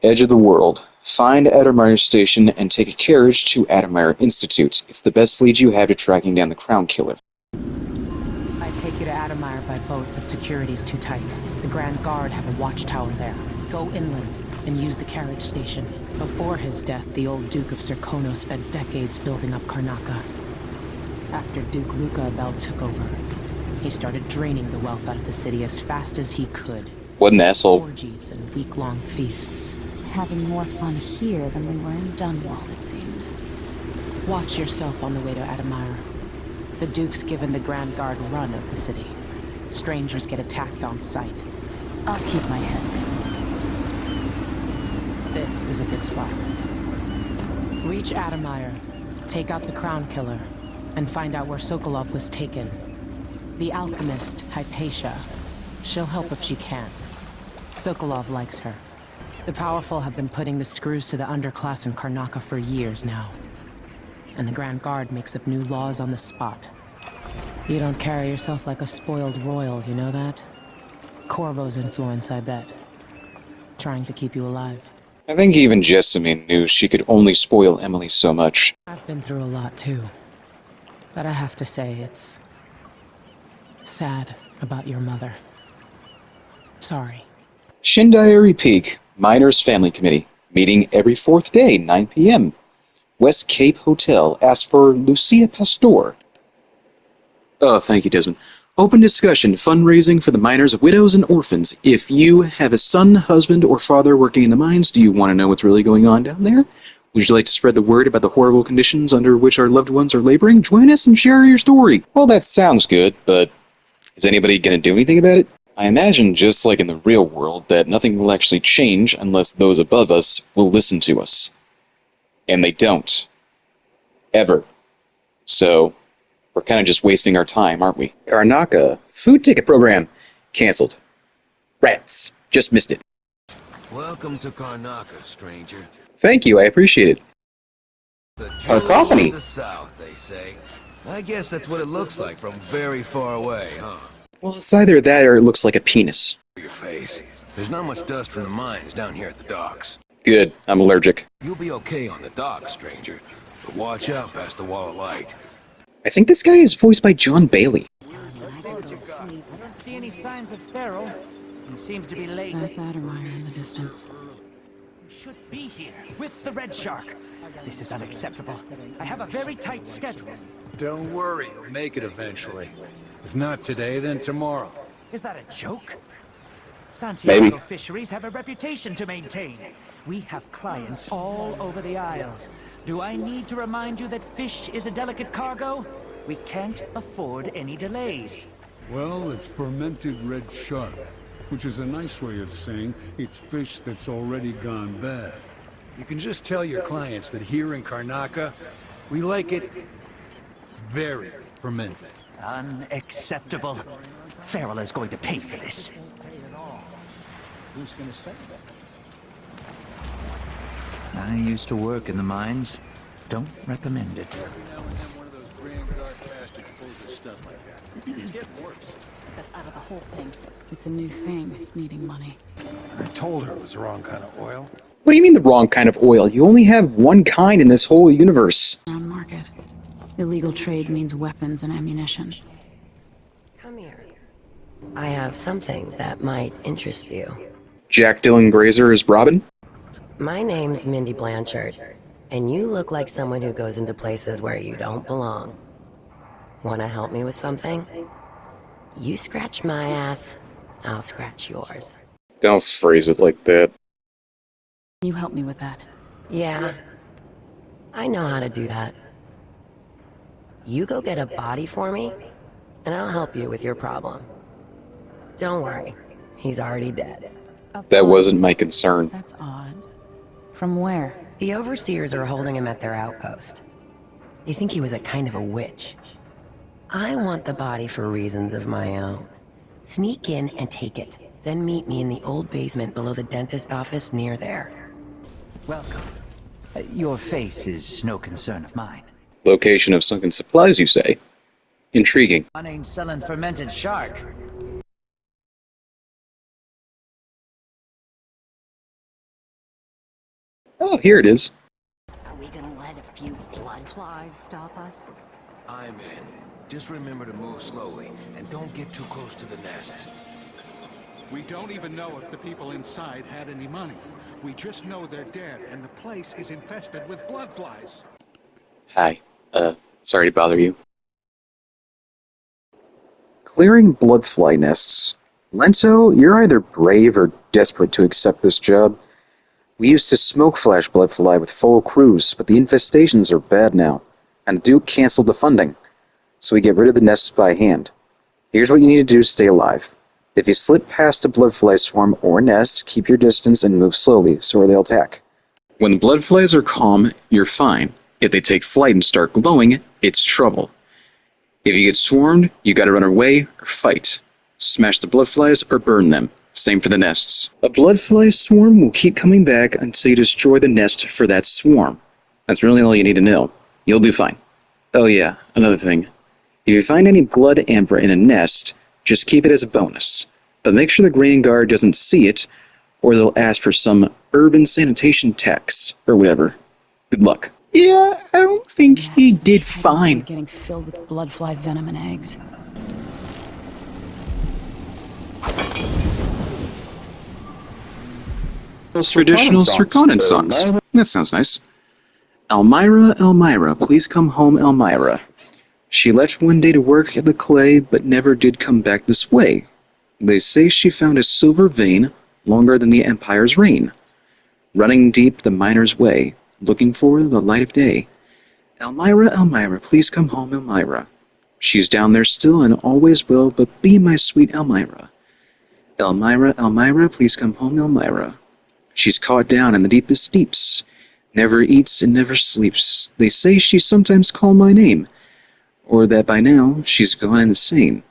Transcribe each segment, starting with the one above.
Edge of the world. Find Adamire Station and take a carriage to Adamire Institute. It's the best lead you have to tracking down the Crown Killer. I'd take you to Adamire by boat, but security's too tight. The Grand Guard have a watchtower there. Go inland and use the carriage station. Before his death, the old Duke of Serkono spent decades building up Karnaca. After Duke Luca Abel took over, he started draining the wealth out of the city as fast as he could. What an asshole. Orgies and week-long feasts. Having more fun here than we were in Dunwall, it seems. Watch yourself on the way to Adamire. The Duke's given the Grand Guard run of the city. Strangers get attacked on sight. I'll keep my head down. This is a good spot. Reach Adamire, take out the Crown Killer, and find out where Sokolov was taken. The alchemist, Hypatia. She'll help if she can. Sokolov likes her. The powerful have been putting the screws to the underclass in Karnaca for years now. And the Grand Guard makes up new laws on the spot. You don't carry yourself like a spoiled royal, you know that? Corvo's influence, I bet. Trying to keep you alive. I think even Jessamine knew she could only spoil Emily so much. I've been through a lot too. But I have to say, it's sad about your mother. Sorry. Shindiary Peak, Miners Family Committee. Meeting every 4th day, 9 p.m. West Cape Hotel. Ask for Lucia Pastor. Oh, thank you, Desmond. Open discussion, fundraising for the miners, widows, and orphans. If you have a son, husband, or father working in the mines, do you want to know what's really going on down there? Would you like to spread the word about the horrible conditions under which our loved ones are laboring? Join us and share your story. Well, that sounds good, but is anybody going to do anything about it? I imagine, just like in the real world, that nothing will actually change unless those above us will listen to us. And they don't. Ever. So, we're kind of just wasting our time, aren't we? Karnaca. Food ticket program. Cancelled. Rats. Just missed it. Welcome to Karnaca, stranger. Thank you, I appreciate it. The coffee. jewel of the south, they say. I guess that's what it looks like from very far away, huh? Well, it's either that or it looks like a penis. Your face. There's not much dust from the mines down here at the docks. Good, I'm allergic. You'll be okay on the docks, stranger. But watch out past the wall of light. I think this guy is voiced by John Bailey. I don't see any signs of Farrell. He seems to be late. That's Adamire in the distance. He should be here with the Red Shark. This is unacceptable. I have a very tight schedule. Don't worry, you'll make it eventually. If not today, then tomorrow. Is that a joke? Santiago Maybe. Fisheries have a reputation to maintain. We have clients all over the Isles. Do I need to remind you that fish is a delicate cargo? We can't afford any delays. Well, it's fermented red shark, which is a nice way of saying it's fish that's already gone bad. You can just tell your clients that here in Karnaca, we like it very fermented. Unacceptable. Farrell is going to pay for this. Who's gonna say that? I used to work in the mines. Don't recommend it. Every now and then one of those Grand Guard bastards pulls this stuff like that. It's getting worse. Us out of the whole thing. It's a new thing, needing money. I told her it was the wrong kind of oil. What do you mean the wrong kind of oil? You only have one kind in this whole universe. Brown market. Illegal trade means weapons and ammunition. Come here. I have something that might interest you. Jack Dylan Grazer is Robin? My name's Mindy Blanchard, and you look like someone who goes into places where you don't belong. Wanna help me with something? You scratch my ass, I'll scratch yours. Don't phrase it like that. You help me with that. Yeah, I know how to do that. You go get a body for me, and I'll help you with your problem. Don't worry, he's already dead. That wasn't my concern. That's odd. From where? The overseers are holding him at their outpost. They think he was a kind of a witch. I want the body for reasons of my own. Sneak in and take it, then meet me in the old basement below the dentist office near there. Welcome. Your face is no concern of mine. Location of sunken supplies, you say? Intriguing. I ain't selling fermented shark. Oh, here it is. Are we gonna let a few blood flies stop us? I'm in. Just remember to move slowly, and don't get too close to the nests. We don't even know if the people inside had any money. We just know they're dead, and the place is infested with blood flies. Hi. Sorry to bother you. Clearing bloodfly nests. Lento, you're either brave or desperate to accept this job. We used to smoke flash bloodfly with full crews, but the infestations are bad now, and the Duke canceled the funding, so we get rid of the nests by hand. Here's what you need to do to stay alive. If you slip past a bloodfly swarm or nest, keep your distance and move slowly, so they'll attack. When the bloodflies are calm, you're fine. If they take flight and start glowing, it's trouble. If you get swarmed, you gotta run away or fight. Smash the bloodflies or burn them. Same for the nests. A bloodfly swarm will keep coming back until you destroy the nest for that swarm. That's really all you need to know. You'll do fine. Oh yeah, another thing. If you find any blood amber in a nest, just keep it as a bonus. But make sure the Grand Guard doesn't see it, or they'll ask for some urban sanitation tax, or whatever. Good luck. Yeah, I don't think he did fine. Getting filled with bloodfly venom and eggs. Those traditional Circonan songs. That sounds nice. Elmira, Elmira, please come home, Elmira. She left one day to work at the clay, but never did come back this way. They say she found a silver vein longer than the Empire's reign, running deep the miner's way, looking for the light of day. Elmira, Elmira, please come home, Elmira. She's down there still and always will, but be my sweet Elmira. Elmira, Elmira, please come home, Elmira. She's caught down in the deepest deeps, never eats and never sleeps. They say she sometimes call my name, or that by now she's gone insane,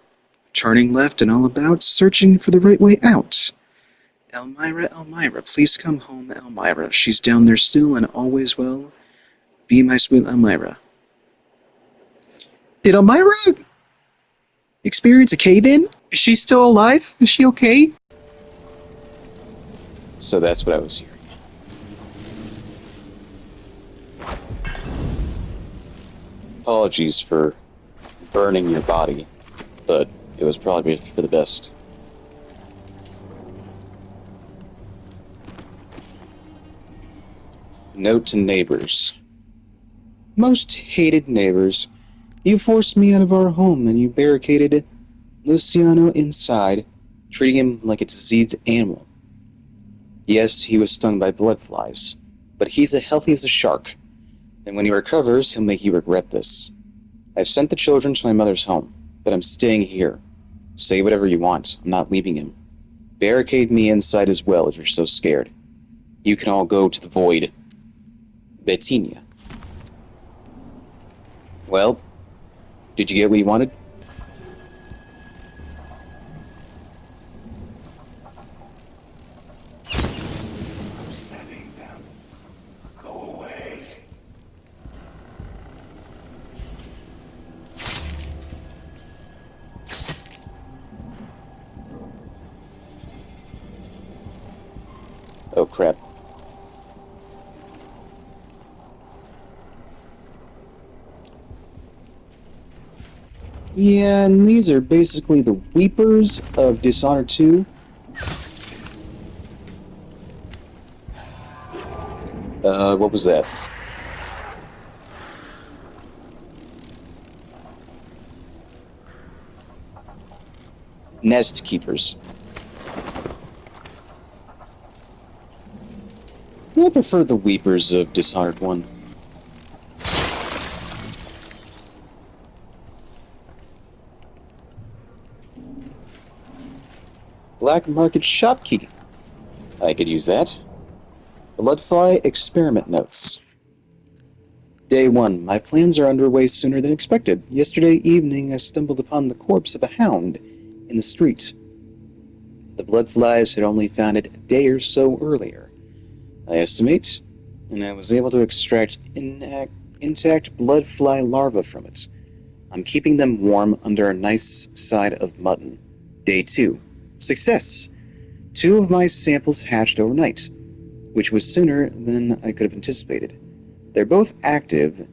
turning left and all about, searching for the right way out. Elmira, Elmira, please come home, Elmira. She's down there still and always well. Be my sweet Elmira. Did Elmira experience a cave-in? Is she still alive? Is she okay? So that's what I was hearing. Apologies for burning your body, but it was probably for the best. Note to neighbors. Most hated neighbors, you forced me out of our home and you barricaded Luciano inside, treating him like a diseased animal. Yes, he was stung by bloodflies, but he's as healthy as a shark, and when he recovers, he'll make you regret this. I've sent the children to my mother's home, but I'm staying here. Say whatever you want, I'm not leaving him. Barricade me inside as well if you're so scared. You can all go to the void. Bettinia. Well, did you get what you wanted? Upsetting them. Go away. Oh crap. Yeah, and these are basically the Weepers of Dishonored 2. What was that? Nest Keepers. I prefer the Weepers of Dishonored 1. Black Market Shop Key. I could use that. Bloodfly Experiment Notes. Day 1. My plans are underway sooner than expected. Yesterday evening I stumbled upon the corpse of a hound in the street. The bloodflies had only found it a day or so earlier, I estimate, and I was able to extract intact bloodfly larvae from it. I'm keeping them warm under a nice side of mutton. Day 2. Success! 2 of my samples hatched overnight. which was sooner than I could have anticipated. They're both active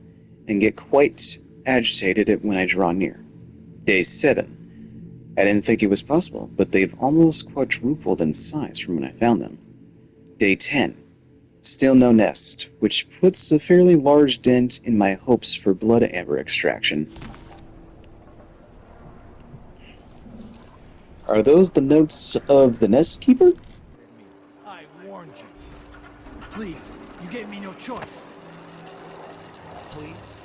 and get quite agitated when I draw near. Day 7. I didn't think it was possible, but they've almost quadrupled in size from when I found them. Day 10. Still no nest, which puts a fairly large dent in my hopes for blood amber extraction. Are those the notes of the nest keeper? I warned you. Please, you gave me no choice. Please?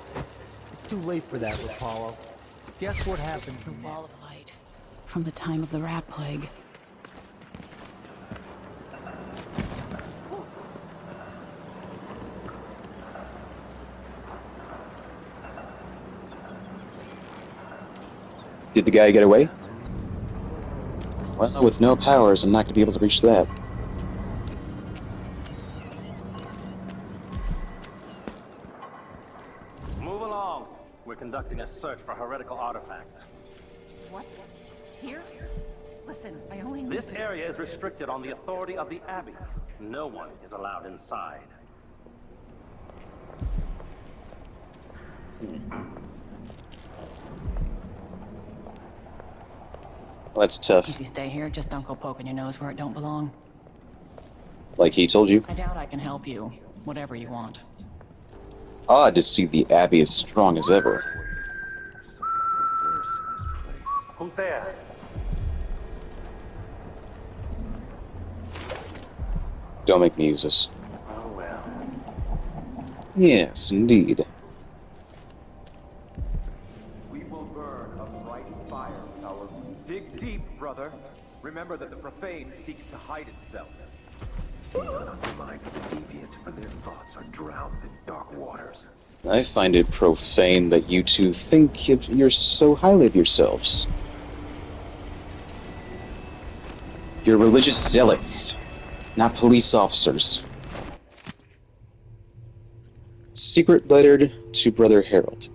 It's too late for that, Apollo. Guess what happened The now? wall of light. From the time of the rat plague. Did the guy get away? Well, with no powers, I'm not going to be able to reach that. Move along. We're conducting a search for heretical artifacts. What? Here? Listen, I only need This to... area is restricted on the authority of the Abbey. No one is allowed inside. Well, that's tough. If you stay here, just don't go poking your nose where it don't belong. Like he told you. I doubt I can help you. Whatever you want. Odd to see the Abbey as strong as ever. Who's there? Don't make me use this. Oh well. Yes, indeed. We will burn a bright fire in our... Dig deep, brother. Remember that the profane seeks to hide itself. Do not mind the deviant, for their thoughts are drowned in dark waters. I find it profane that you two think you're so highly of yourselves. You're religious zealots, not police officers. Secret letter to Brother Harold.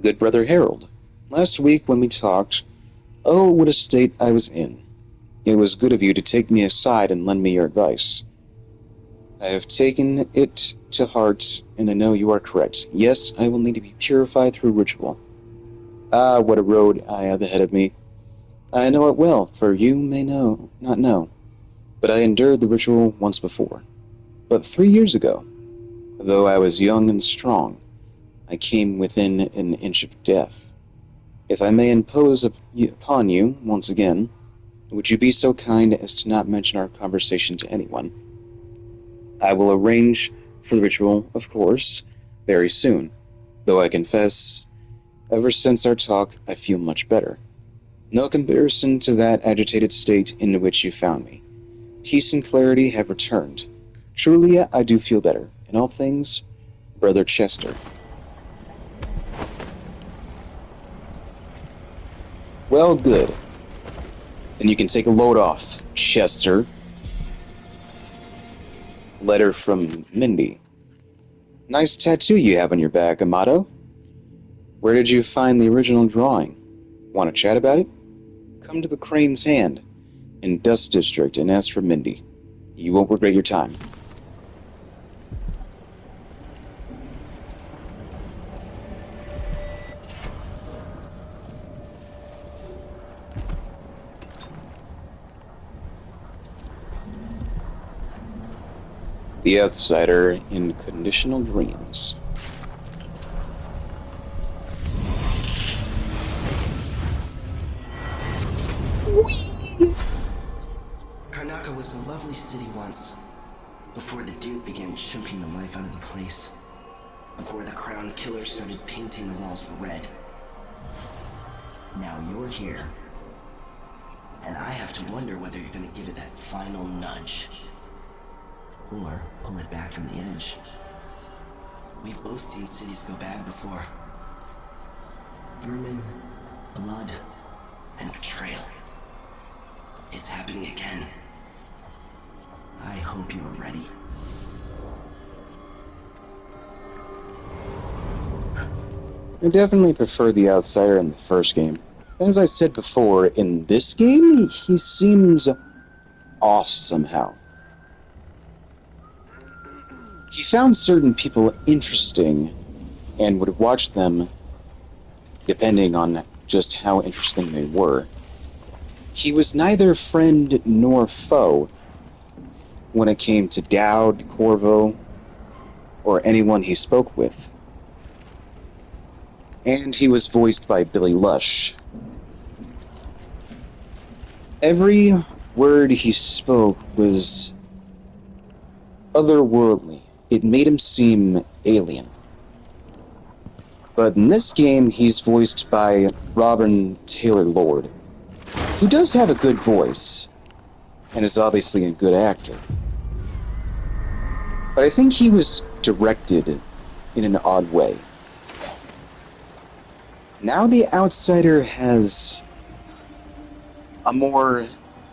Good Brother Harold, last week when we talked, oh, what a state I was in. It was good of you to take me aside and lend me your advice. I have taken it to heart, and I know you are correct. Yes, I will need to be purified through ritual. Ah, what a road I have ahead of me. I know it well, for you may not know, but I endured the ritual once before. But 3 years ago, though I was young and strong, I came within an inch of death. If I may impose upon you once again, would you be so kind as to not mention our conversation to anyone? I will arrange for the ritual, of course, very soon, though I confess, ever since our talk, I feel much better. No comparison to that agitated state in which you found me. Peace and clarity have returned. Truly, I do feel better. In all things, Brother Chester. Well, good. Then you can take a load off, Chester. Letter from Mindy. Nice tattoo you have on your back, Amato. Where did you find the original drawing? Want to chat about it? Come to the Crane's Hand in Dust District and ask for Mindy. You won't regret your time. The Outsider in Conditional Dreams. Karnaca was a lovely city once, before the Duke began choking the life out of the place, before the Crown Killer started painting the walls red. Now you're here, and I have to wonder whether you're gonna give it that final nudge, or pull it back from the edge. We've both seen cities go bad before. Vermin, blood, and betrayal. It's happening again. I hope you are ready. I definitely prefer the Outsider in the first game. As I said before, in this game, he seems off somehow. He found certain people interesting and would watch them depending on just how interesting they were. He was neither friend nor foe when it came to Dowd, Corvo, or anyone he spoke with. And he was voiced by Billy Lush. Every word he spoke was otherworldly. It made him seem alien. But in this game, he's voiced by Robin Taylor Lord, who does have a good voice, and is obviously a good actor. But I think he was directed in an odd way. Now the outsider has a more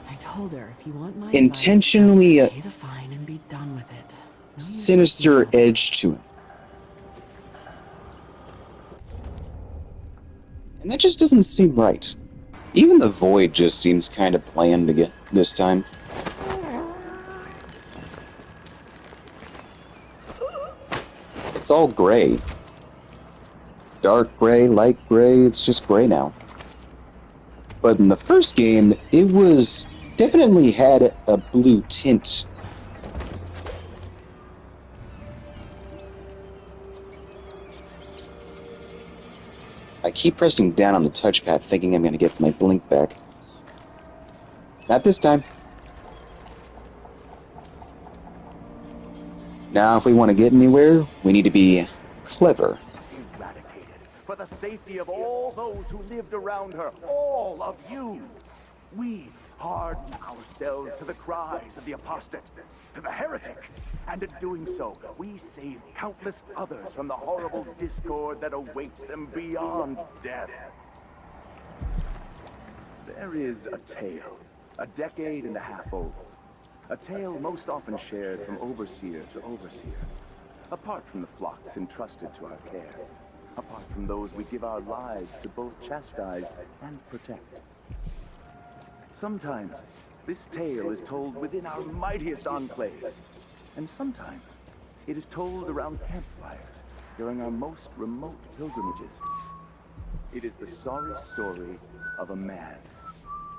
I told her if you want my intentionally advice, just pay the fine and be done with it. sinister edge to him. And that just doesn't seem right. Even the void just seems kind of bland again this time. It's all gray. Dark gray, light gray, it's just gray now. But in the first game, it was definitely had a blue tint. I keep pressing down on the touchpad thinking I'm going to get my blink back. Not this time. Now, if we want to get anywhere, we need to be clever. Eradicated for the safety of all those who lived around her, all of you. We harden ourselves to the cries of the apostate, to the heretic, and in doing so, we save countless others from the horrible discord that awaits them beyond death. There is a tale, a decade and a half old. A tale most often shared from overseer to overseer, apart from the flocks entrusted to our care, apart from those we give our lives to both chastise and protect. Sometimes, this tale is told within our mightiest enclaves, and sometimes it is told around campfires during our most remote pilgrimages. It is the sorry story of a man,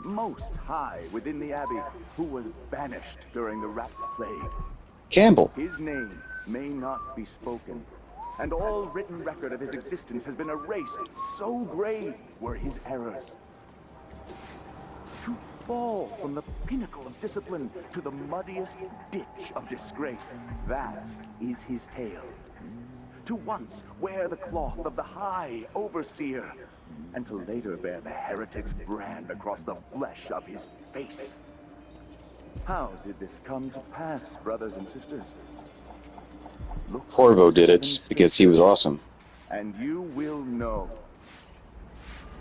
most high within the Abbey, who was banished during the Rat Plague. Campbell. His name may not be spoken, and all written record of his existence has been erased, so grave were his errors. To fall from the pinnacle of discipline to the muddiest ditch of disgrace, that is his tale. To once wear the cloth of the High Overseer, and to later bear the heretic's brand across the flesh of his face. How did this come to pass, brothers and sisters? Corvo did it because he was awesome. And you will know.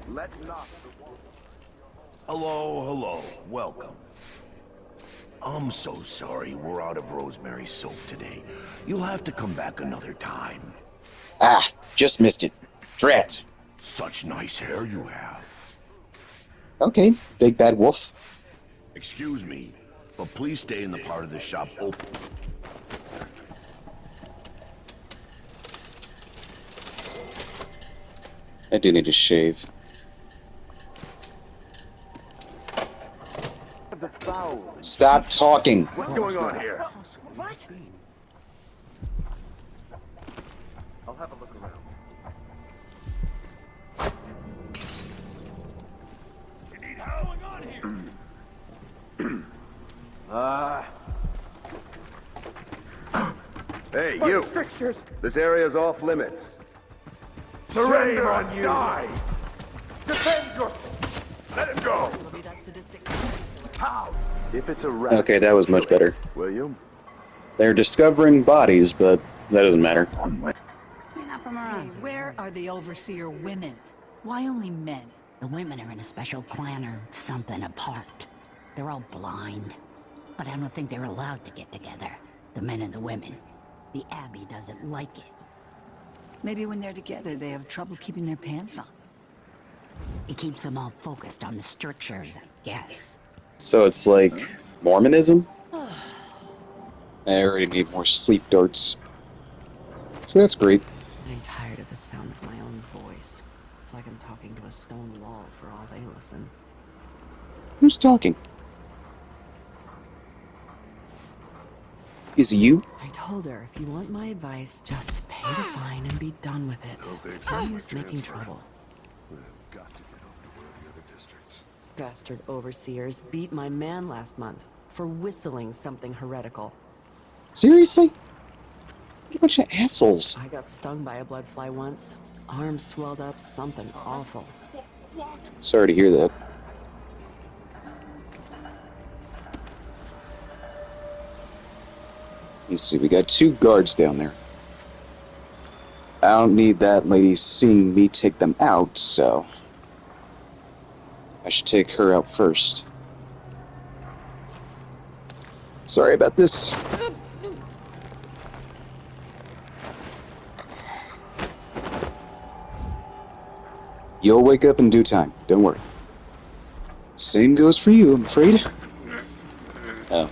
Let not the Hello, welcome. I'm so sorry we're out of rosemary soap today. You'll have to come back another time. Ah, just missed it. Drat. Such nice hair you have. Okay, big bad wolf. Excuse me, but please stay in the part of the shop open. I do need to shave. Stop talking. What's going on here? What? I'll have a look around. You need help going on here? Hey, you! Fixtures. This area's off limits. Shame on you! Die. Defend yourself! Let him go! How? If it's a rat, Okay, that was much better. will you? They're discovering bodies, but that doesn't matter. You're not from around. Hey, where are the overseer women? Why only men? The women are in a special clan or something apart. They're all blind. But I don't think they're allowed to get together. The men and the women. The Abbey doesn't like it. Maybe when they're together, they have trouble keeping their pants on. It keeps them all focused on the strictures, I guess. So it's like Mormonism? I already need more sleep darts. So that's great. I'm tired of the sound of my own voice. It's like I'm talking to a stone wall for all they listen. Who's talking? Is it you? I told her, if you want my advice, just pay the fine and be done with it. No use making trouble. We've got to get over to one of the other districts. Bastard overseers beat my man last month for whistling something heretical. Seriously? What a bunch of assholes. I got stung by a bloodfly once. Arm swelled up, something awful. Sorry to hear that. Let's see, we got 2 guards down there. I don't need that lady seeing me take them out, so I should take her out first. Sorry about this. You'll wake up in due time, don't worry. Same goes for you, I'm afraid. Oh,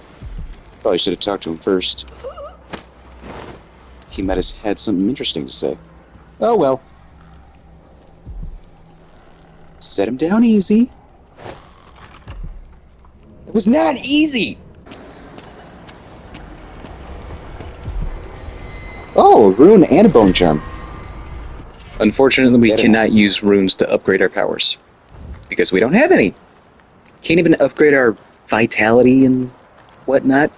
probably should have talked to him first. He might have had something interesting to say. Oh well. Set him down easy. It was not easy! Oh, a rune and a bone charm. Unfortunately, we cannot use runes to upgrade our powers. Because we don't have any. Can't even upgrade our vitality and whatnot.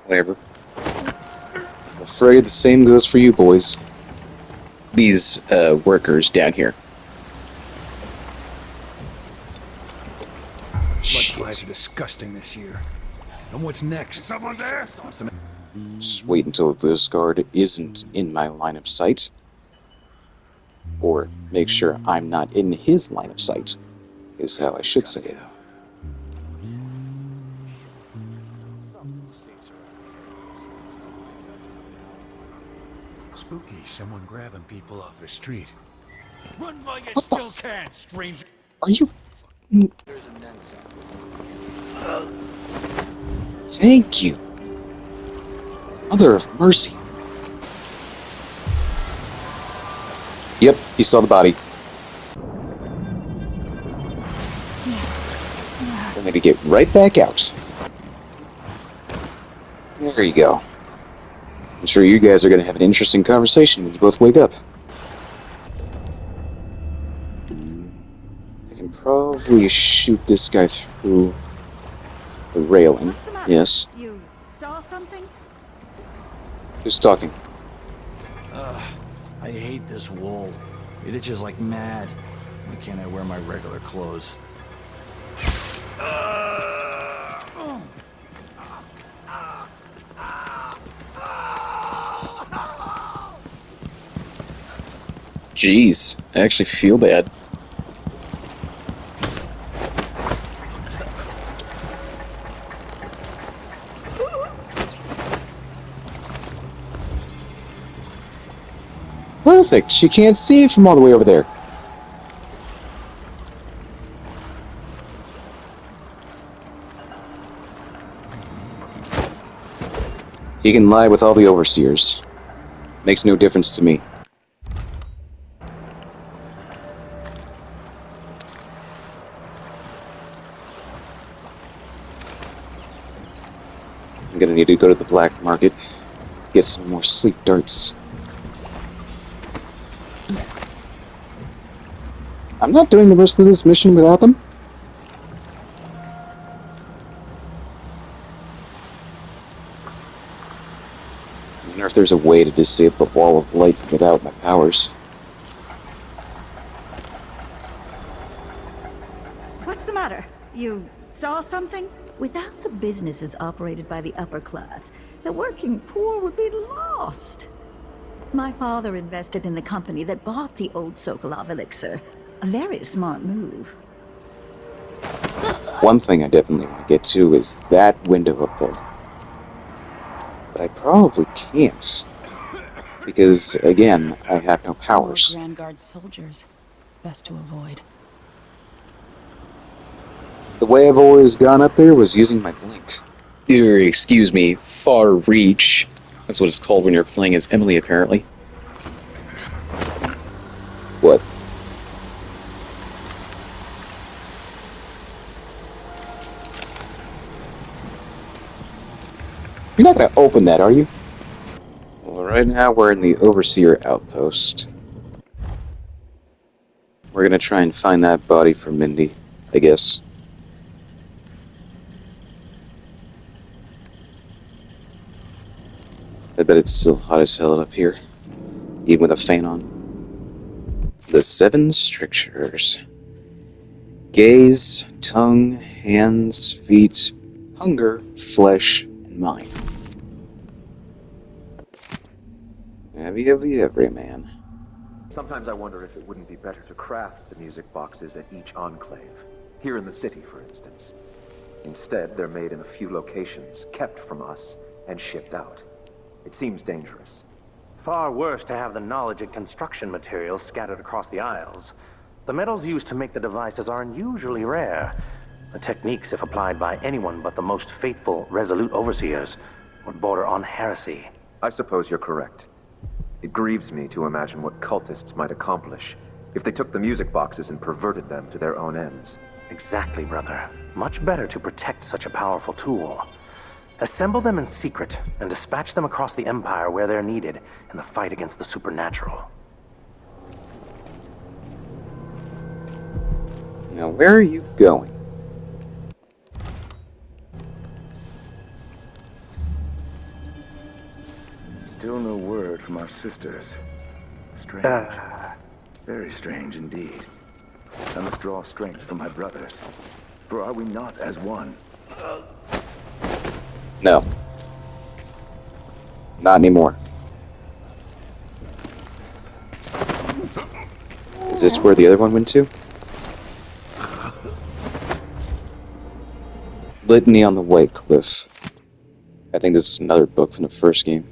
Whatever. I'm afraid the same goes for you, boys. These, workers down here. Bloodflies are disgusting this year. And what's next? Someone there? Just wait until this guard isn't in my line of sight. Or make sure I'm not in his line of sight, is how I should say it. Spooky, someone grabbing people off the street. Run while you still can, stranger. Are you fucking... Thank you. Mother of mercy. Yep, he saw the body. I'm gonna get right back out. There you go. I'm sure you guys are gonna have an interesting conversation when you both wake up. I can probably shoot this guy through the railing. What's the matter? Yes. You saw something? Who's talking? I hate this wool. It itches like mad. Why can't I wear my regular clothes? Jeez, I actually feel bad. Perfect, she can't see it from all the way over there. He can lie with all the overseers. Makes no difference to me. I'm gonna need to go to the black market, get some more sleep darts. I'm not doing the rest of this mission without them. I wonder if there's a way to disable the wall of light without my powers. What's the matter? You saw something? Without the businesses operated by the upper class, the working poor would be lost. My father invested in the company that bought the old Sokolov elixir. A very smart move. One thing I definitely want to get to is that window up there. But I probably can't. Because, again, I have no powers. Grand Guard soldiers. Best to avoid. The way I've always gone up there was using my blink. Excuse me, far reach. That's what it's called when you're playing as Emily, apparently. What? You're not gonna open that, are you? Well, right now we're in the Overseer outpost. We're gonna try and find that body for Mindy, I guess. I bet it's still hot as hell up here, even with a fan on. The 7 strictures. Gaze, tongue, hands, feet, hunger, flesh, and mind. Every man. Sometimes I wonder if it wouldn't be better to craft the music boxes at each enclave. Here in the city, for instance. Instead, they're made in a few locations, kept from us, and shipped out. It seems dangerous. Far worse to have the knowledge and construction materials scattered across the Isles. The metals used to make the devices are unusually rare. The techniques, if applied by anyone but the most faithful, resolute overseers, would border on heresy. I suppose you're correct. It grieves me to imagine what cultists might accomplish if they took the music boxes and perverted them to their own ends. Exactly, brother. Much better to protect such a powerful tool. Assemble them in secret and dispatch them across the Empire where they're needed in the fight against the supernatural. Now, where are you going? Still no word from our sisters. Strange. Very strange indeed. I must draw strength from my brothers. For are we not as one? No. Not anymore. Is this where the other one went to? Litany on the White Cliff. I think this is another book from the first game.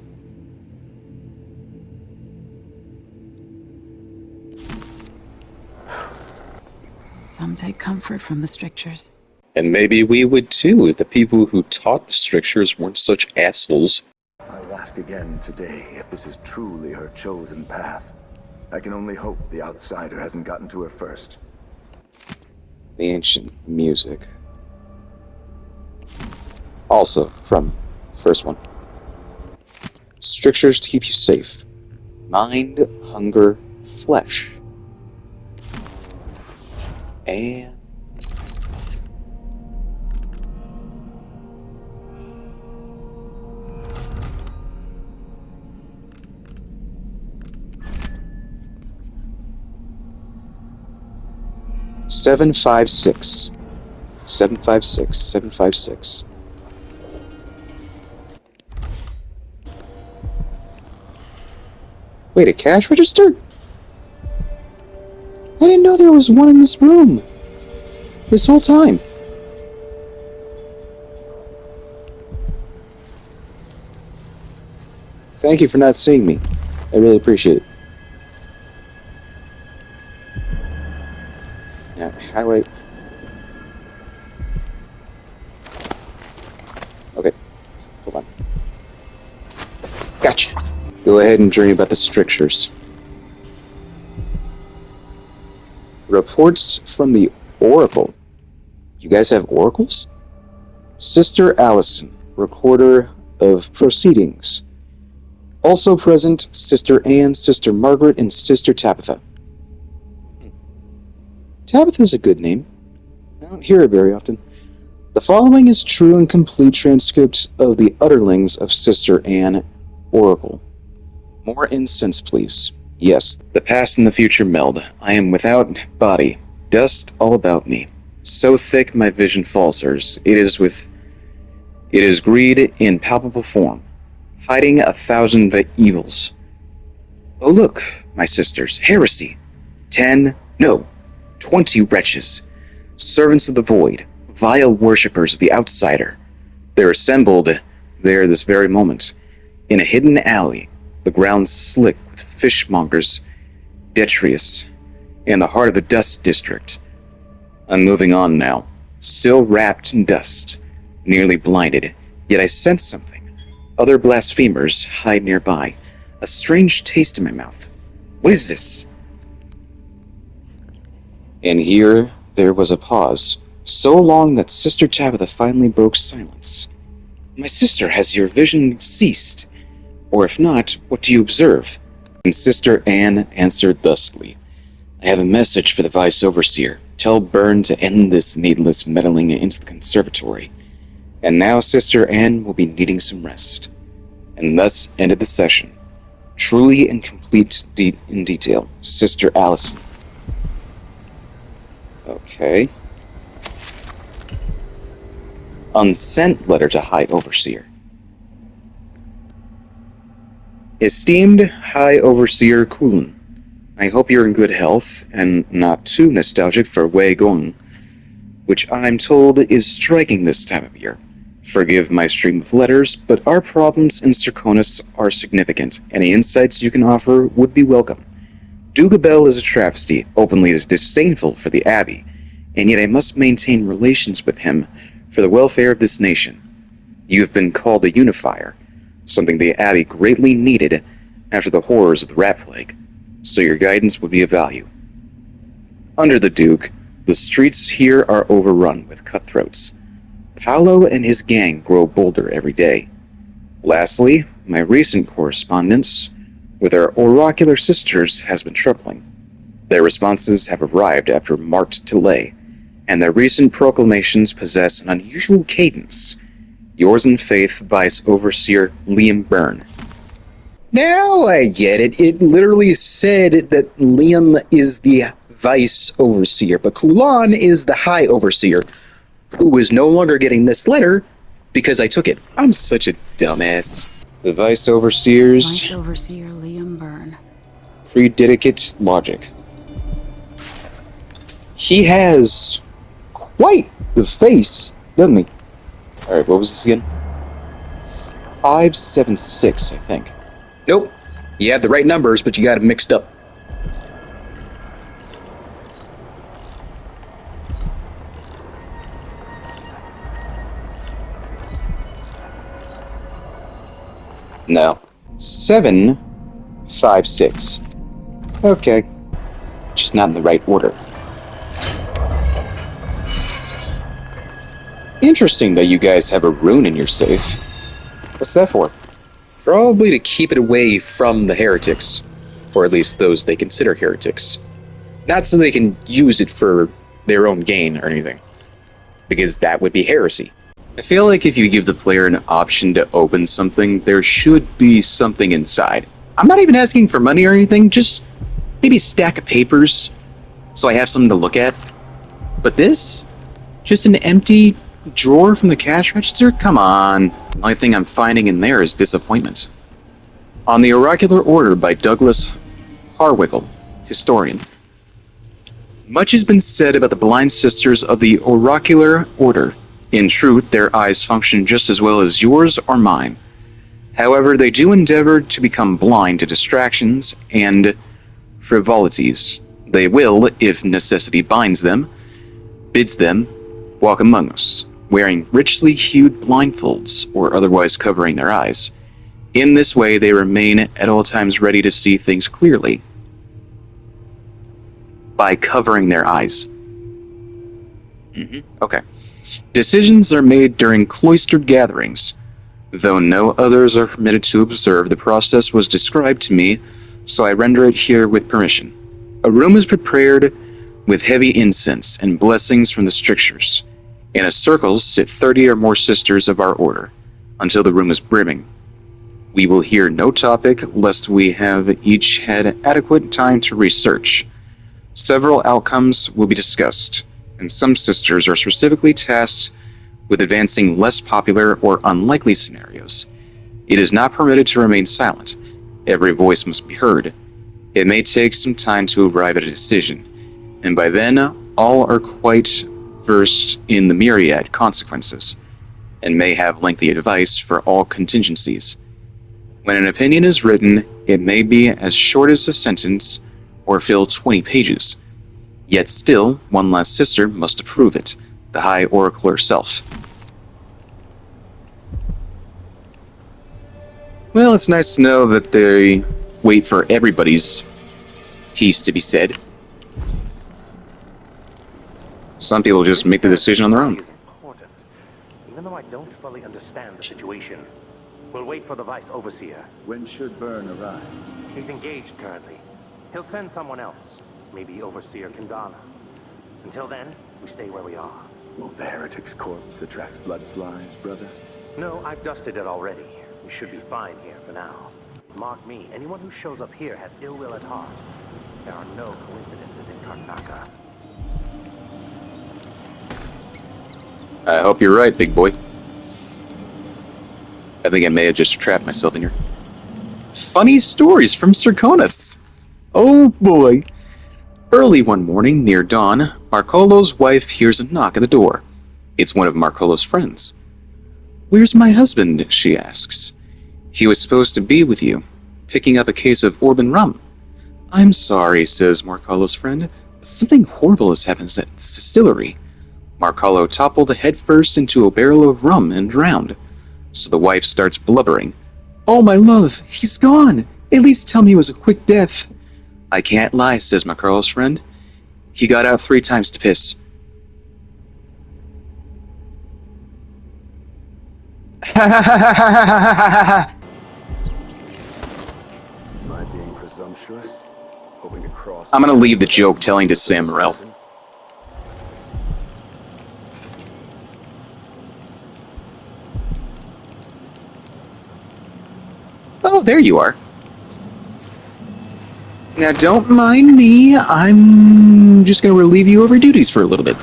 Some take comfort from the strictures. And maybe we would too if the people who taught the strictures weren't such assholes. I'll ask again today if this is truly her chosen path. I can only hope the outsider hasn't gotten to her first. The ancient music. Also from the first one. Strictures to keep you safe. Mind, hunger, flesh. And... Seven, 5, 6. 756, 756. Wait, a cash register? I didn't know there was one in this room. This whole time. Thank you for not seeing me. I really appreciate it. Now, how do I... Okay, hold on. Gotcha. Go ahead and dream about the strictures. Reports from the Oracle. You guys have oracles? Sister Allison, recorder of proceedings. Also present, Sister Anne, Sister Margaret, and Sister Tabitha. Tabitha's a good name. I don't hear it very often. The following is true and complete transcript of the utterlings of Sister Anne, Oracle. More incense, please. Yes, the past and the future meld. I am without body. Dust all about me. So thick my vision falters. It is greed in palpable form, hiding 1,000 evils. Oh look, my sisters, heresy. 10, no, 20 wretches. Servants of the void, vile worshippers of the outsider. They're assembled there this very moment, in a hidden alley, the ground slick with fishmongers, detritus, in the heart of the dust district. I'm moving on now, still wrapped in dust, nearly blinded, yet I sense something. Other blasphemers hide nearby, a strange taste in my mouth. What is this? And here there was a pause, so long that Sister Tabitha finally broke silence. My sister, has your vision ceased? Or if not, what do you observe? And Sister Anne answered thusly. I have a message for the Vice Overseer. Tell Byrne to end this needless meddling into the conservatory. And now Sister Anne will be needing some rest. And thus ended the session. Truly and complete in detail. Sister Allison. Okay. Unsent letter to High Overseer. Esteemed High Overseer Kulin, I hope you're in good health and not too nostalgic for Wei Gong, which I'm told is striking this time of year. Forgive my stream of letters, but our problems in Straconis are significant. Any insights you can offer would be welcome. Dugabel is a travesty, openly disdainful for the Abbey, and yet I must maintain relations with him for the welfare of this nation. You have been called a unifier, something the Abbey greatly needed after the horrors of the Rat Plague, so your guidance would be of value. Under the Duke, the streets here are overrun with cutthroats. Paolo and his gang grow bolder every day. Lastly, my recent correspondence with our oracular sisters has been troubling. Their responses have arrived after marked delay, and their recent proclamations possess an unusual cadence. Yours in faith, Vice Overseer Liam Byrne. Now I get it. It literally said that Liam is the Vice Overseer, but Kulan is the High Overseer, who is no longer getting this letter because I took it. I'm such a dumbass. The Vice Overseers... Vice Overseer Liam Byrne. Predicate logic. He has quite the face, doesn't he? Alright, what was this again? 576, I think. Nope. You had the right numbers, but you got it mixed up. No. 756. Okay. Just not in the right order. Interesting that you guys have a rune in your safe. What's that for? Probably to keep it away from the heretics. Or at least those they consider heretics. Not so they can use it for their own gain or anything. Because that would be heresy. I feel like if you give the player an option to open something, there should be something inside. I'm not even asking for money or anything, just maybe a stack of papers so I have something to look at. But this? Just an empty drawer from the cash register? Come on. The only thing I'm finding in there is disappointment. On the Oracular Order by Douglas Harwickel, historian. Much has been said about the blind sisters of the Oracular Order. In truth, their eyes function just as well as yours or mine. However, they do endeavor to become blind to distractions and frivolities. They will, if necessity bids them, walk among us, wearing richly hued blindfolds or otherwise covering their eyes. In this way, they remain at all times ready to see things clearly. By covering their eyes. Okay. Decisions are made during cloistered gatherings. Though no others are permitted to observe, the process was described to me, so I render it here with permission. A room is prepared with heavy incense and blessings from the strictures. In a circle sit 30 or more sisters of our order, until the room is brimming. We will hear no topic, lest we have each had adequate time to research. Several outcomes will be discussed, and some sisters are specifically tasked with advancing less popular or unlikely scenarios. It is not permitted to remain silent. Every voice must be heard. It may take some time to arrive at a decision, and by then all are quite versed in the myriad consequences, and may have lengthy advice for all contingencies. When an opinion is written, it may be as short as a sentence or fill 20 pages. Yet still, one last sister must approve it, the High Oracle herself. Well, it's nice to know that they wait for everybody's piece to be said. Some people just make the decision on their own. Is important, even though I don't fully understand the situation. We'll wait for the Vice Overseer. When should Byrne arrive? He's engaged currently. He'll send someone else, maybe Overseer Kandana. Until then, we stay where we are. Will the heretic's corpse attract blood flies, brother? No, I've dusted it already. We should be fine here for now. Mark me, anyone who shows up here has ill will at heart. There are no coincidences in Karnaka. I hope you're right, big boy. I think I may have just trapped myself in here. Funny stories from Serkonis. Oh boy. Early one morning, near dawn, Marcolo's wife hears a knock at the door. It's one of Marcolo's friends. "Where's my husband?" she asks. "He was supposed to be with you, picking up a case of Orban rum." "I'm sorry," says Marcolo's friend, "but something horrible has happened at the distillery." Marcolo toppled headfirst into a barrel of rum and drowned. So the wife starts blubbering. "Oh, my love, he's gone. At least tell me it was a quick death." "I can't lie," says Marcolo's friend. "He got out 3 times to piss." Am I being presumptuous? Hoping to cross... I'm gonna leave the joke telling to Sam Morrell. Oh, there you are. Now, don't mind me. I'm just going to relieve you of your duties for a little bit.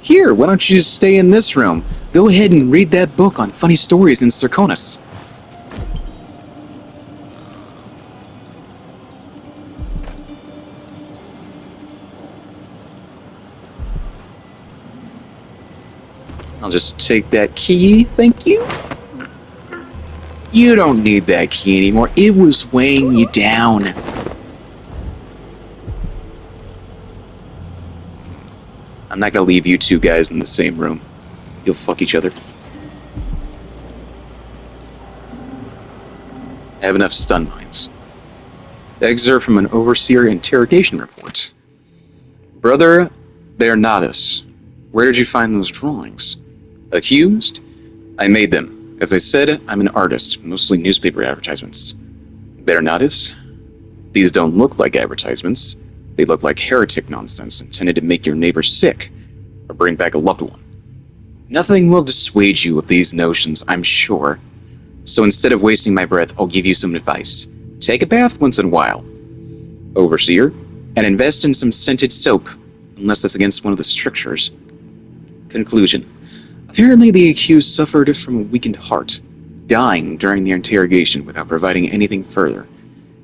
Here, why don't you just stay in this room? Go ahead and read that book on funny stories in Serkonis. I'll just take that key, thank you. You don't need that key anymore. It was weighing you down. I'm not gonna leave you two guys in the same room. You'll fuck each other. I have enough stun mines. Excerpt from an Overseer interrogation report. Brother Bernatus, where did you find those drawings? Accused? I made them. As I said, I'm an artist, mostly newspaper advertisements. Bernatus? These don't look like advertisements. They look like heretic nonsense intended to make your neighbor sick, or bring back a loved one. Nothing will dissuade you of these notions, I'm sure. So instead of wasting my breath, I'll give you some advice. Take a bath once in a while. Overseer, and invest in some scented soap, unless that's against one of the strictures. Conclusion. Apparently the accused suffered from a weakened heart, dying during the interrogation without providing anything further.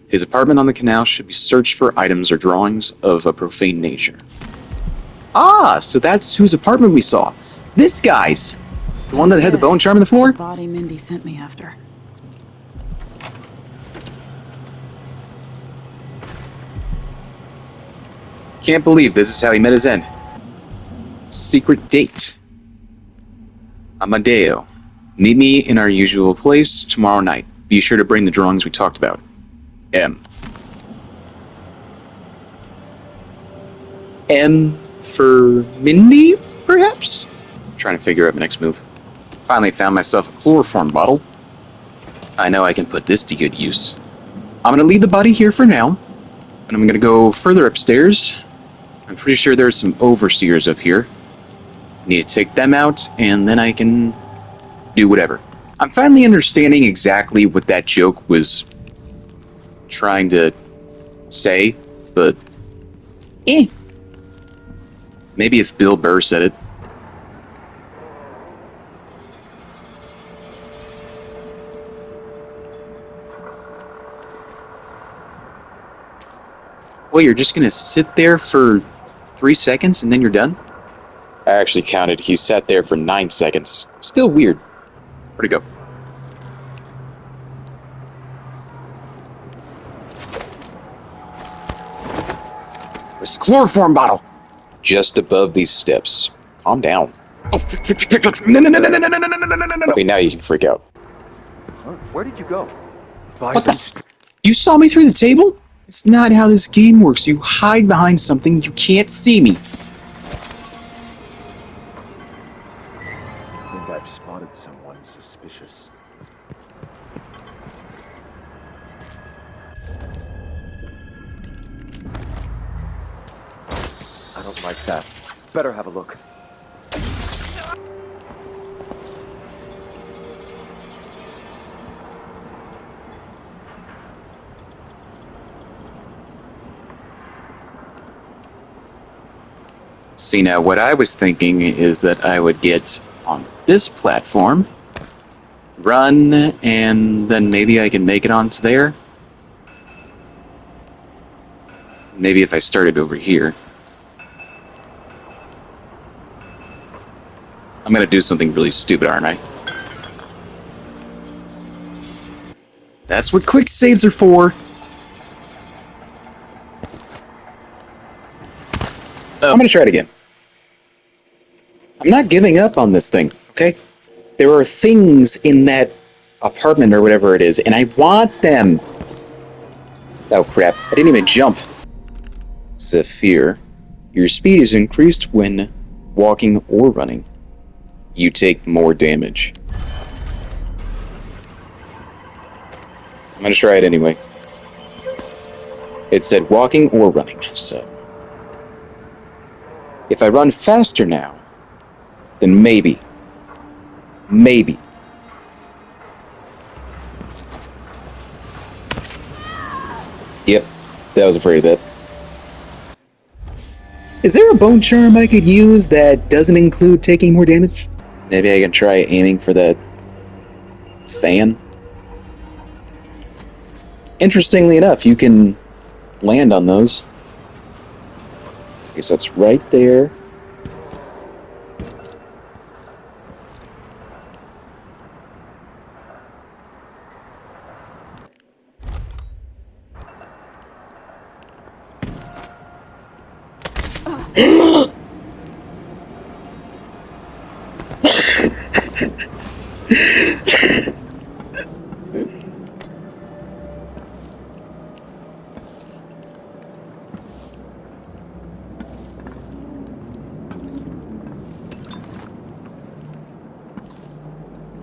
His apartment on the canal should be searched for items or drawings of a profane nature. Ah, so that's whose apartment we saw. This guy's! The one that had the bone charm in the floor? The body Mindy sent me after. Can't believe this is how he met his end. Secret date. Amadeo. Meet me in our usual place tomorrow night. Be sure to bring the drawings we talked about. M. M for Mindy, perhaps? Trying to figure out my next move. Finally found myself a chloroform bottle. I know I can put this to good use. I'm gonna leave the body here for now, and I'm gonna go further upstairs. I'm pretty sure there's some overseers up here. Need to take them out, and then I can do whatever. I'm finally understanding exactly what that joke was trying to say, but maybe if Bill Burr said it. Well, you're just gonna sit there for 3 seconds and then you're done? I actually counted. He sat there for 9 seconds. Still weird. Where'd he go? This chloroform bottle! Just above these steps. Calm down. Oh, no. Okay, now you can freak out. Where did you go? What the? You saw me through the table? It's not how this game works. You hide behind something, you can't see me. I think I've spotted someone suspicious. I don't like that. Better have a look. See, now what I was thinking is that I would get on this platform, run, and then maybe I can make it onto there. Maybe if I started over here. I'm gonna do something really stupid, aren't I? That's what quick saves are for. Oh, I'm gonna try it again. I'm not giving up on this thing, okay? There are things in that apartment or whatever it is, and I want them. Oh crap, I didn't even jump. Zephyr, your speed is increased when walking or running. You take more damage. I'm gonna try it anyway. It said walking or running, so... If I run faster now, then maybe. Maybe. Yep, I was afraid of that. Is there a bone charm I could use that doesn't include taking more damage? Maybe I can try aiming for that fan? Interestingly enough, you can land on those. Okay, so it's right there.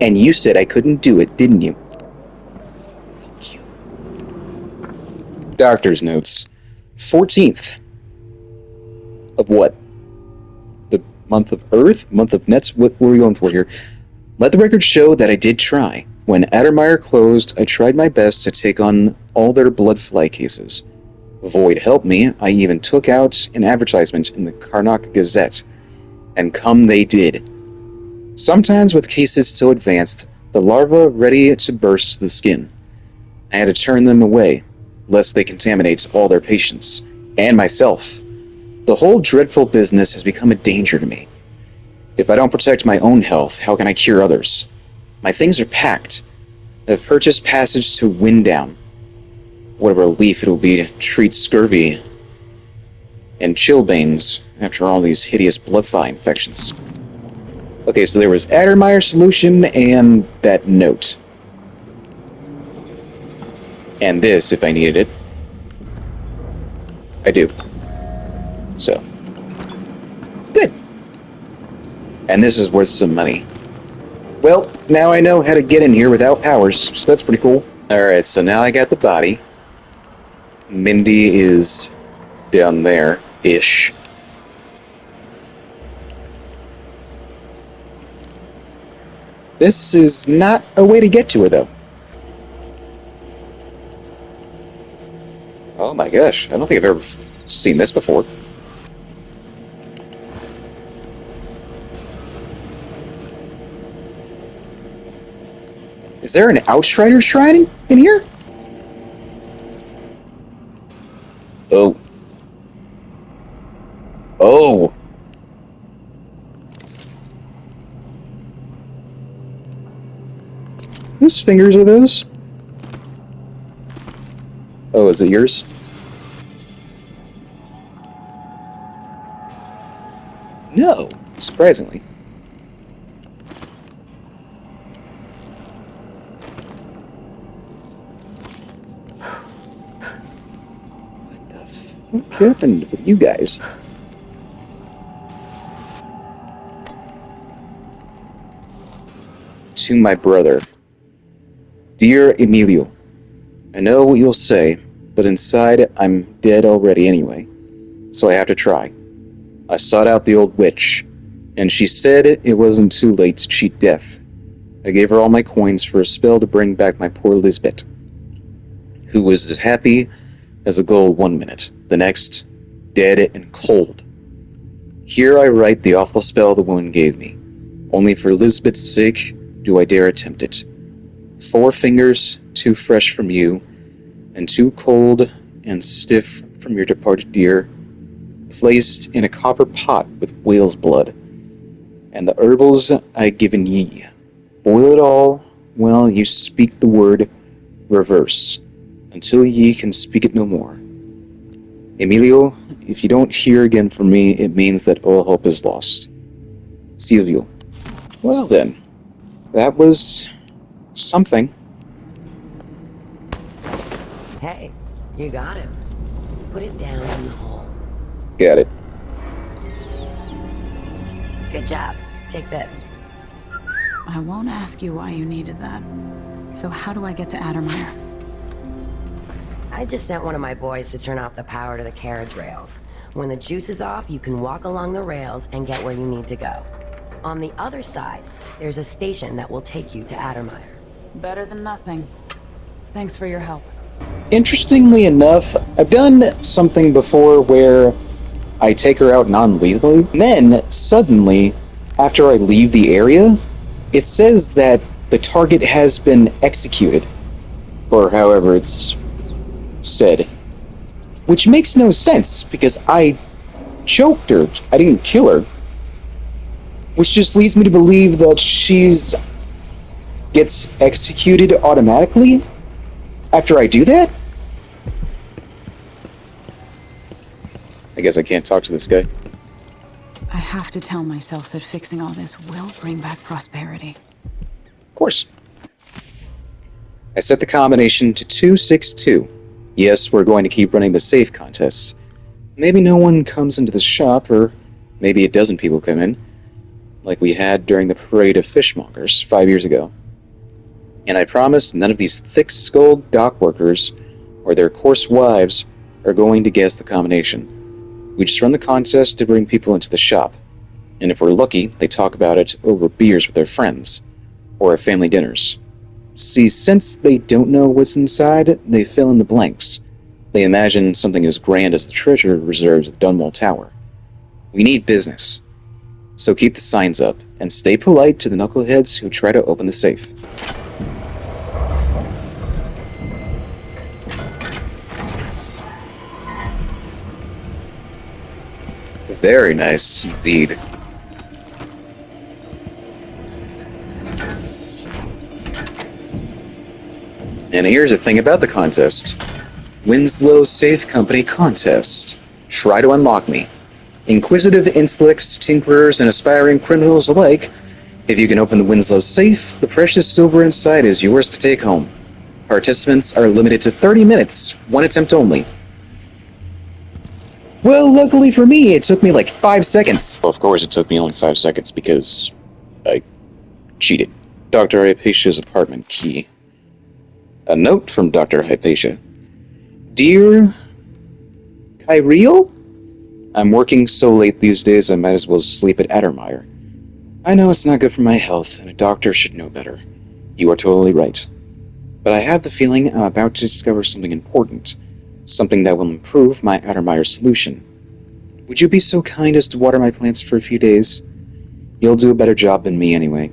And you said I couldn't do it, didn't you? Fuck you. Doctor's notes. 14th. Of what? The month of Earth? Month of Nets? What were we going for here? Let the record show that I did try. When Addermeyer closed, I tried my best to take on all their blood fly cases. Void helped me. I even took out an advertisement in the Karnak Gazette. And come they did. Sometimes with cases so advanced, the larvae ready to burst the skin. I had to turn them away, lest they contaminate all their patients, and myself. The whole dreadful business has become a danger to me. If I don't protect my own health, how can I cure others? My things are packed. I've purchased passage to Winddown. What a relief it will be to treat scurvy and chilblains after all these hideous bloodfly infections. Okay, so there was Addermeyer solution and that note. And this, if I needed it. I do. So. Good. And this is worth some money. Well, now I know how to get in here without powers, so that's pretty cool. Alright, so now I got the body. Mindy is down there-ish. This is not a way to get to her, though. Oh my gosh, I don't think I've ever seen this before. Is there an Outrider shrine in here? Oh. Oh. Whose fingers are those? Oh, is it yours? No, surprisingly. happened with you guys? To my brother. Dear Emilio, I know what you'll say, but inside I'm dead already anyway, so I have to try. I sought out the old witch, and she said it wasn't too late to cheat death. I gave her all my coins for a spell to bring back my poor Lisbeth, who was as happy as a gull 1 minute, the next, dead and cold. Here I write the awful spell the woman gave me. Only for Lisbeth's sake do I dare attempt it. 4 fingers, too fresh from you, and too cold and stiff from your departed dear, placed in a copper pot with whale's blood, and the herbals I given ye. Boil it all while you speak the word reverse, until ye can speak it no more. Emilio, if you don't hear again from me, it means that all hope is lost. Silvio. Well then, that was something. Hey, you got him. Put it down in the hole. Got it. Good job. Take this. I won't ask you why you needed that. So how do I get to Addermire? I just sent one of my boys to turn off the power to the carriage rails. When the juice is off, you can walk along the rails and get where you need to go. On the other side, there's a station that will take you to Addermire. Better than nothing. Thanks for your help. Interestingly enough, I've done something before where I take her out non-lethally, and then suddenly, after I leave the area, it says that the target has been executed, or however it's said, which makes no sense because I choked her. I didn't kill her, which just leads me to believe that she's gets executed automatically after I do that. I guess I can't talk to this guy. I have to tell myself that fixing all this will bring back prosperity. Of course. I set the combination to 262. Yes, we're going to keep running the safe contests. Maybe no one comes into the shop, or maybe a dozen people come in, like we had during the parade of fishmongers 5 years ago. And I promise none of these thick-skulled dock workers or their coarse wives are going to guess the combination. We just run the contest to bring people into the shop, and if we're lucky, they talk about it over beers with their friends, or at family dinners. See, since they don't know what's inside, they fill in the blanks. They imagine something as grand as the treasure reserves at the Dunwall Tower. We need business. So keep the signs up, and stay polite to the knuckleheads who try to open the safe. Very nice, indeed. And here's the thing about the contest. Winslow Safe Company Contest. Try to unlock me. Inquisitive intellects, tinkerers, and aspiring criminals alike. If you can open the Winslow safe, the precious silver inside is yours to take home. Participants are limited to 30 minutes, 1 attempt only. Well, luckily for me, it took me like 5 seconds. Well, of course it took me only 5 seconds because I cheated. Dr. Hypatia's apartment key. A note from Dr. Hypatia. Dear Kyriel? I'm working so late these days I might as well sleep at Addermire. I know it's not good for my health, and a doctor should know better. You are totally right. But I have the feeling I'm about to discover something important. Something that will improve my Addermire solution. Would you be so kind as to water my plants for a few days? You'll do a better job than me anyway.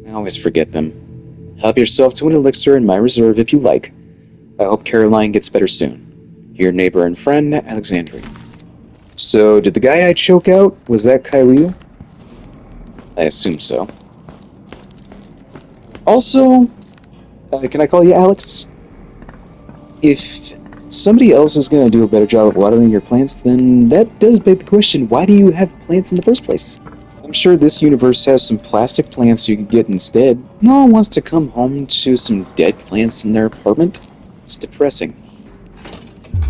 I always forget them. Help yourself to an elixir in my reserve if you like. I hope Caroline gets better soon. Your neighbor and friend, Alexandria. So, did the guy I choke out, was that Kyriel? I assume so. Also, can I call you Alex? If somebody else is going to do a better job of watering your plants, then that does beg the question, why do you have plants in the first place? I'm sure this universe has some plastic plants you could get instead. No one wants to come home to some dead plants in their apartment. It's depressing.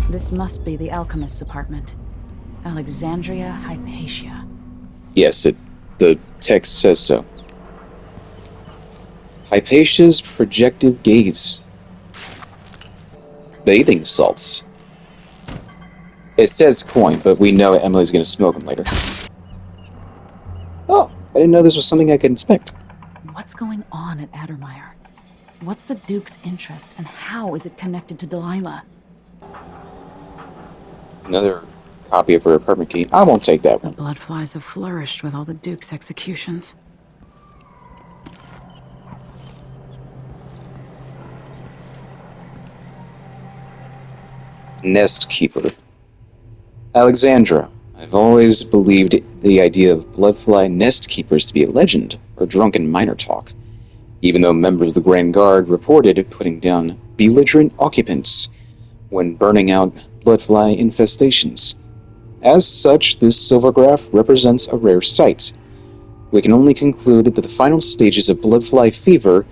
This must be the alchemist's apartment. Alexandria Hypatia. Yes, the text says so. Hypatia's projective gaze. Bathing salts. It says coin, but we know Emily's gonna smoke them later. Oh, I didn't know this was something I could inspect. What's going on at Addermire? What's the Duke's interest, and how is it connected to Delilah? Another copy of her apartment key. I won't take that one. The bloodflies have flourished with all the Duke's executions. Nest Keeper. Alexandra, I've always believed the idea of bloodfly nest keepers to be a legend or drunken minor talk, even though members of the Grand Guard reported putting down belligerent occupants when burning out bloodfly infestations. As such, this silvergraph represents a rare sight. We can only conclude that the final stages of bloodfly fever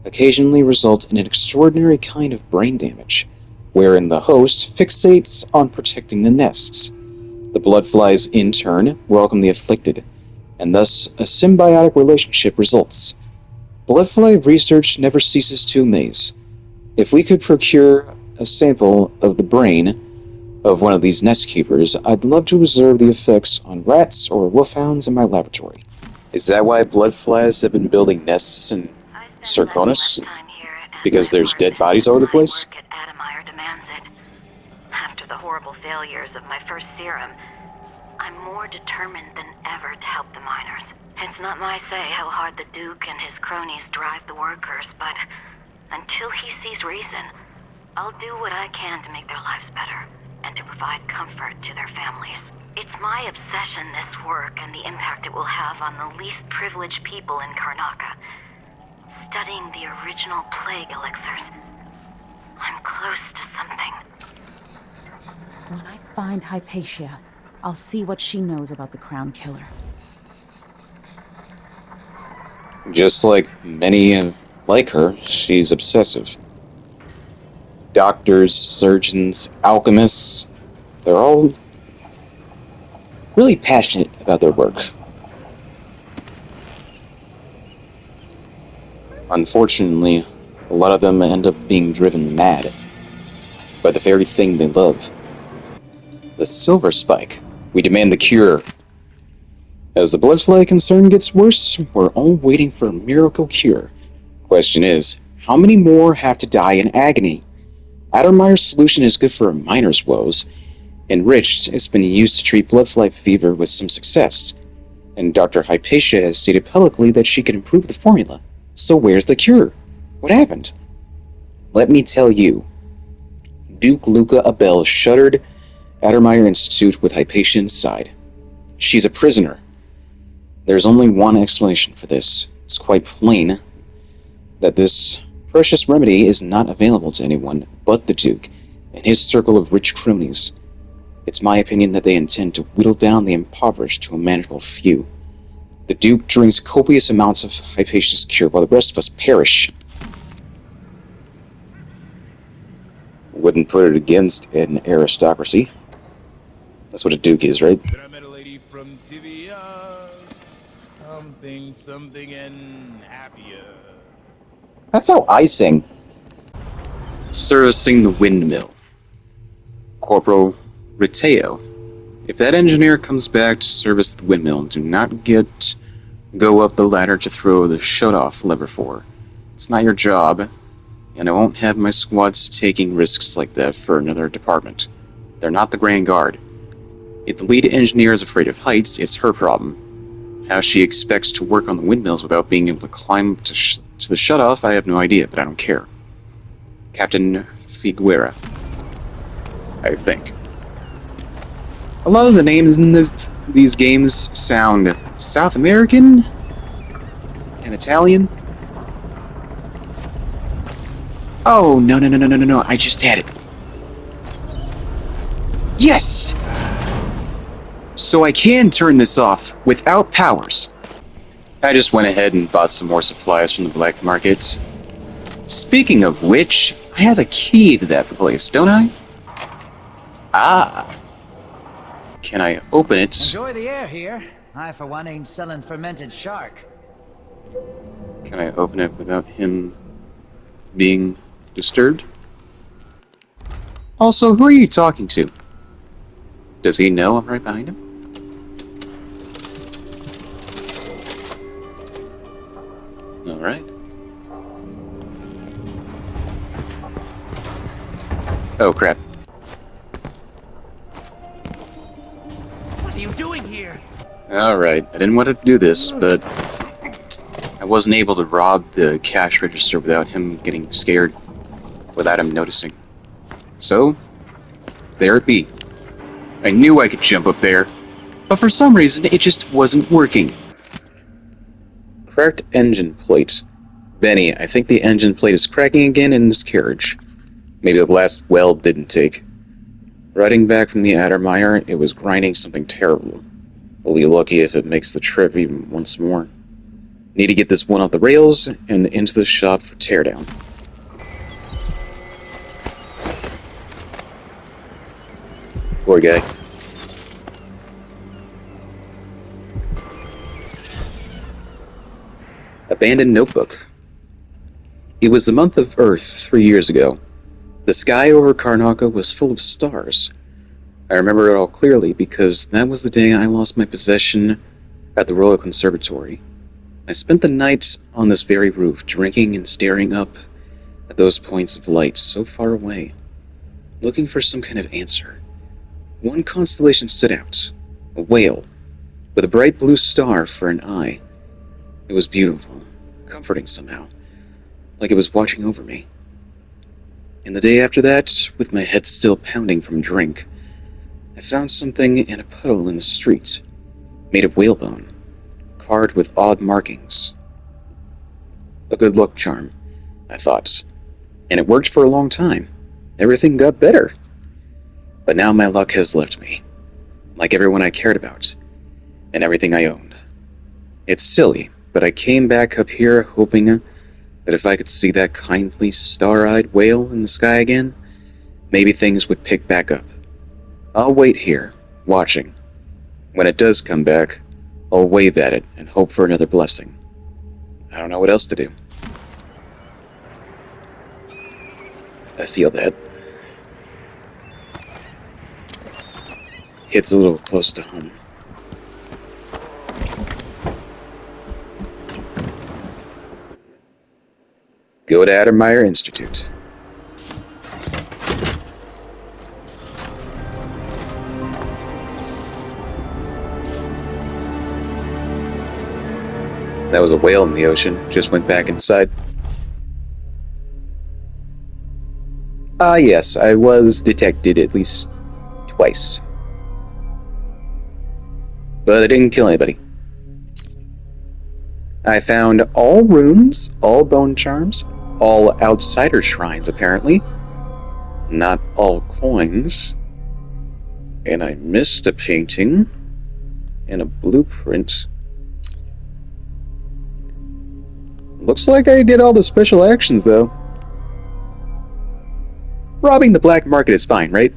occasionally result in an extraordinary kind of brain damage, wherein the host fixates on protecting the nests. The bloodflies, in turn, welcome the afflicted, and thus a symbiotic relationship results. Bloodfly research never ceases to amaze. If we could procure a sample of the brain of one of these nest keepers, I'd love to observe the effects on rats or wolfhounds in my laboratory. Is that why bloodflies have been building nests in Circonus? Because there's dead bodies all over the place? Addermire demands it. After the horrible failures of my first serum, I'm more determined than ever to help the miners. It's not my say how hard the Duke and his cronies drive the workers, but until he sees reason, I'll do what I can to make their lives better and to provide comfort to their families. It's my obsession, this work, and the impact it will have on the least privileged people in Karnaca. Studying the original plague elixirs, I'm close to something. When I find Hypatia, I'll see what she knows about the Crown Killer. Just like many like her, she's obsessive. Doctors, surgeons, alchemists, they're all really passionate about their work. Unfortunately, a lot of them end up being driven mad by the very thing they love. The silver spike. We demand the cure. As the bloodfly concern gets worse, we're all waiting for a miracle cure. Question is, how many more have to die in agony? Addermire's solution is good for a miner's woes. Enriched, it's been used to treat bloodfly fever with some success. And Dr. Hypatia has stated publicly that she can improve the formula. So where's the cure? What happened? Let me tell you. Duke Luca Abel shuttered Addermire Institute with Hypatia inside. She's a prisoner. There's only one explanation for this. It's quite plain that this precious remedy is not available to anyone but the Duke and his circle of rich cronies. It's my opinion that they intend to whittle down the impoverished to a manageable few. The Duke drinks copious amounts of Hypatia's cure while the rest of us perish. Wouldn't put it against an aristocracy. That's what a Duke is, right? I met a lady from Tivia. Something and happier. That's how I sing. Servicing the windmill. Corporal Riteo. If that engineer comes back to service the windmill, do not go up the ladder to throw the shut-off lever for. It's not your job, and I won't have my squads taking risks like that for another department. They're not the Grand Guard. If the lead engineer is afraid of heights, it's her problem. How she expects to work on the windmills without being able to climb to the shut-off, I have no idea, but I don't care. Captain Figuera, I think. A lot of the names in these games sound South American and Italian. Oh, no, I just had it. Yes! So I can turn this off without powers. I just went ahead and bought some more supplies from the black market. Speaking of which, I have a key to that place, don't I? Ah! Can I open it? Enjoy the air here. I, for one, ain't selling fermented shark. Can I open it without him being disturbed? Also, who are you talking to? Does he know I'm right behind him? Alright. Oh, crap. What are you doing here? Alright, I didn't want to do this, but I wasn't able to rob the cash register without him getting scared, without him noticing. So, there it be. I knew I could jump up there, but for some reason it just wasn't working. Cracked engine plate. Benny, I think the engine plate is cracking again in this carriage. Maybe the last weld didn't take. Riding back from the Addermeyer, it was grinding something terrible. We'll be lucky if it makes the trip even once more. Need to get this one off the rails and into the shop for teardown. Poor guy. Abandoned notebook. It was the month of Earth 3 years ago. The sky over Karnaca was full of stars. I remember it all clearly because that was the day I lost my possession at the Royal Conservatory. I spent the night on this very roof, drinking and staring up at those points of light so far away, looking for some kind of answer. One constellation stood out, a whale, with a bright blue star for an eye. It was beautiful, comforting somehow, like it was watching over me. And the day after that, with my head still pounding from drink, I found something in a puddle in the street, made of whalebone, carved with odd markings. A good luck charm, I thought, and it worked for a long time. Everything got better. But now my luck has left me, like everyone I cared about, and everything I owned. It's silly, but I came back up here hoping that if I could see that kindly, star-eyed whale in the sky again, maybe things would pick back up. I'll wait here, watching. When it does come back, I'll wave at it and hope for another blessing. I don't know what else to do. I feel that. Hits a little close to home. Go to Addermeyer Institute. That was a whale in the ocean. Just went back inside. Yes, I was detected at least twice. But I didn't kill anybody. I found all runes, all bone charms, all outsider shrines apparently. Not all coins. And I missed a painting and a blueprint. Looks like I did all the special actions though. Robbing the black market is fine, right?